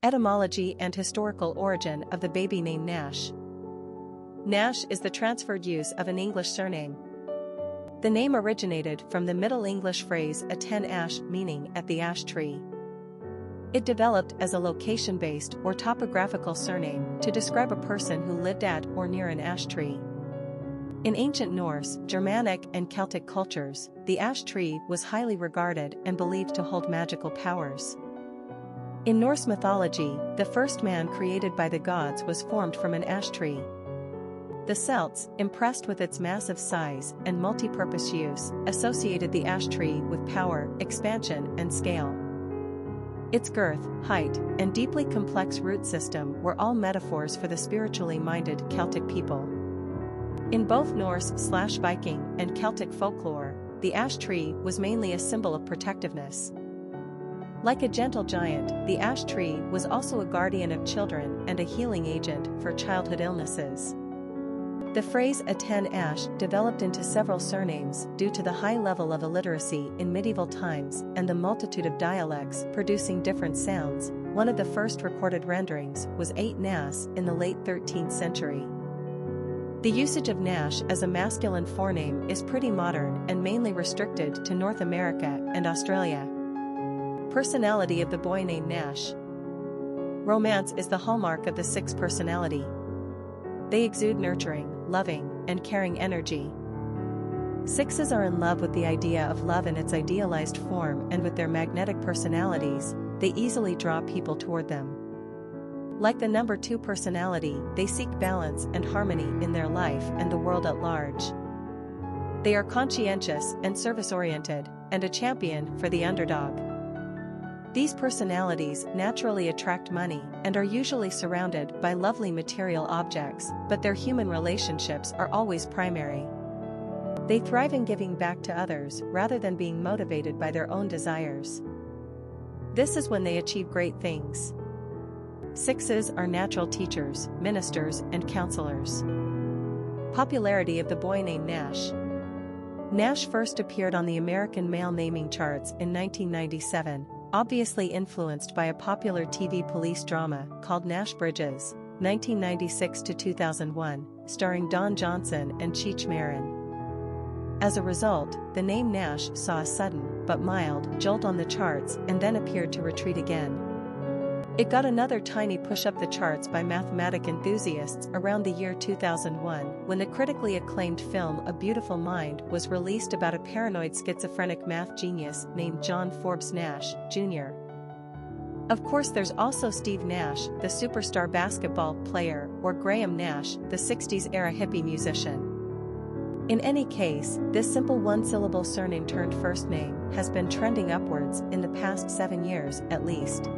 Etymology and historical origin of the baby name Nash. Nash is the transferred use of an English surname. The name originated from the Middle English phrase atten ash, meaning at the ash tree. It developed as a location-based or topographical surname to describe a person who lived at or near an ash tree. In ancient Norse, Germanic, and Celtic cultures, the ash tree was highly regarded and believed to hold magical powers. In Norse mythology, the first man created by the gods was formed from an ash tree. The Celts, impressed with its massive size and multi-purpose use, associated the ash tree with power, expansion, and scale. Its girth, height, and deeply complex root system were all metaphors for the spiritually minded Celtic people. In both Norse/Viking and Celtic folklore, the ash tree was mainly a symbol of protectiveness. Like a gentle giant, the ash tree was also a guardian of children and a healing agent for childhood illnesses. The phrase atten ash developed into several surnames due to the high level of illiteracy in medieval times and the multitude of dialects producing different sounds. One of the first recorded renderings was Nas in the late 13th century. The usage of Nash as a masculine forename is pretty modern and mainly restricted to North America and Australia. Personality of the boy named Nash. Romance is the hallmark of the Six personality. They exude nurturing, loving, and caring energy. Sixes are in love with the idea of love in its idealized form, and with their magnetic personalities, they easily draw people toward them. Like the number 2 personality, they seek balance and harmony in their life and the world at large. They are conscientious and service-oriented, and a champion for the underdog. These personalities naturally attract money and are usually surrounded by lovely material objects, but their human relationships are always primary. They thrive in giving back to others rather than being motivated by their own desires. This is when they achieve great things. Sixes are natural teachers, ministers, and counselors. Popularity of the boy named Nash. Nash first appeared on the American male naming charts in 1997. Obviously influenced by a popular TV police drama called Nash Bridges, 1996 to 2001, starring Don Johnson and Cheech Marin. As a result, the name Nash saw a sudden, but mild, jolt on the charts and then appeared to retreat again. It got another tiny push up the charts by mathematic enthusiasts around the year 2001 when the critically acclaimed film A Beautiful Mind was released about a paranoid schizophrenic math genius named John Forbes Nash, Jr. Of course, there's also Steve Nash, the superstar basketball player, or Graham Nash, the 60s-era hippie musician. In any case, this simple one-syllable surname turned first name has been trending upwards in the past 7 years, at least.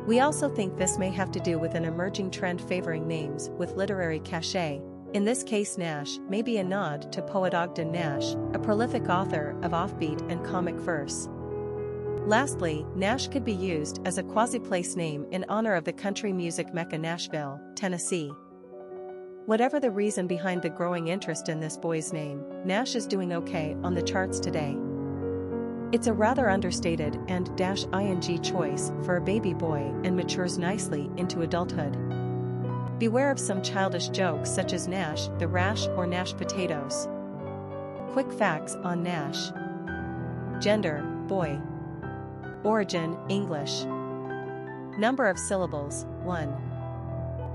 We also think this may have to do with an emerging trend favoring names with literary cachet. In this case, Nash may be a nod to poet Ogden Nash, a prolific author of offbeat and comic verse. Lastly, Nash could be used as a quasi-place name in honor of the country music mecca Nashville, Tennessee. Whatever the reason behind the growing interest in this boy's name, Nash is doing okay on the charts today. It's a rather understated and -ing choice for a baby boy and matures nicely into adulthood. Beware of some childish jokes such as Nash, the rash, or Nash potatoes. Quick facts on Nash. Gender, boy. Origin, English. Number of syllables, 1.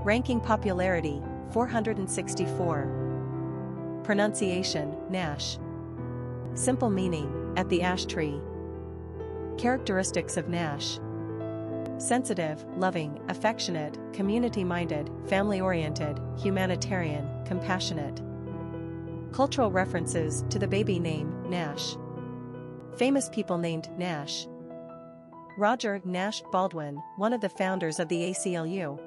Ranking popularity, 464. Pronunciation, Nash. Simple meaning, at the ash tree. Characteristics of Nash. Sensitive, loving, affectionate, community-minded, family-oriented, humanitarian, compassionate. Cultural references to the baby name, Nash. Famous people named Nash. Roger Nash Baldwin, one of the founders of the ACLU.